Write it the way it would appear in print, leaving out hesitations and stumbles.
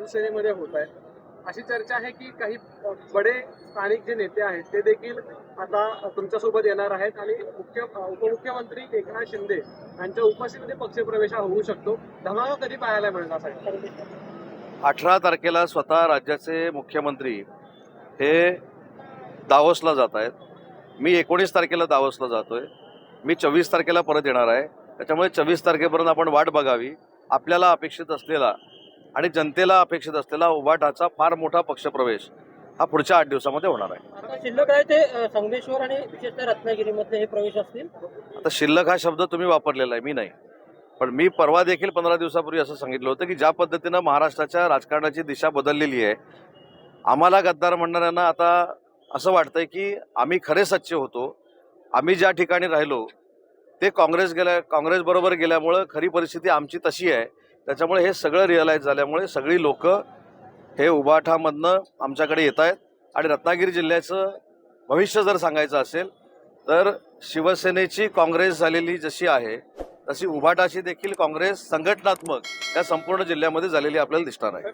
शिवसेनेमध्ये होत आहे. अशी चर्चा आहे की काही बडे स्थानिक जे नेते आहेत ते देखील आता तुमच्यासोबत येणार आहेत आणि उपमुख्यमंत्री एकनाथ शिंदे यांच्या उपस्थितीमध्ये पक्षप्रवेश हा होऊ शकतो. धमाका कधी पाहायला मिळणार साहेब? 18 तारखेला स्वतः राज्याचे मुख्यमंत्री हे दावोसला जात आहेत. मी 19 तारखेला दावोसला जातोय. मी 24 तारखेला परत येणार आहे. त्याच्यामुळे 24 तारखेपर्यंत आपण वाट बघावी. आपल्याला अपेक्षित असलेला आणि जनतेला अपेक्षित असलेला उभाटाचा फार मोठा पक्षप्रवेश हा पुढच्या 8 दिवसामध्ये होणार आहे. आता शिल्लक आहे ते संगमेश्वर आणि विशेषतः रत्नागिरीमध्ये हे प्रवेश असतील. आता शिल्लक हा शब्द तुम्ही वापरलेला आहे, मी नाही. पण मी परवा देखील 15 दिवसापूर्वी असं सांगितलं होतं की ज्या पद्धतीनं महाराष्ट्राच्या राजकारणाची दिशा बदललेली आहे, आम्हाला गद्दार म्हणणाऱ्यांना आता असं वाटतंय की आम्ही खरे सच्चे होतो. आम्ही ज्या ठिकाणी राहिलो ते काँग्रेसबरोबर गेल्यामुळं खरी परिस्थिती आमची तशी आहे. त्याच्यामुळे हे सगळं रिअलाईज झाल्यामुळे सगळी लोक हे उभाठामधनं आमच्याकडे येत आहेत. आणि रत्नागिरी जिल्ह्याचं भविष्य जर सांगायचं असेल तर शिवसेनेची काँग्रेस झालेली जशी आहे तशी उभाटाची देखील काँग्रेस संघटनात्मक त्या संपूर्ण जिल्ह्यामध्ये झालेली आपल्याला दिसणार आहे.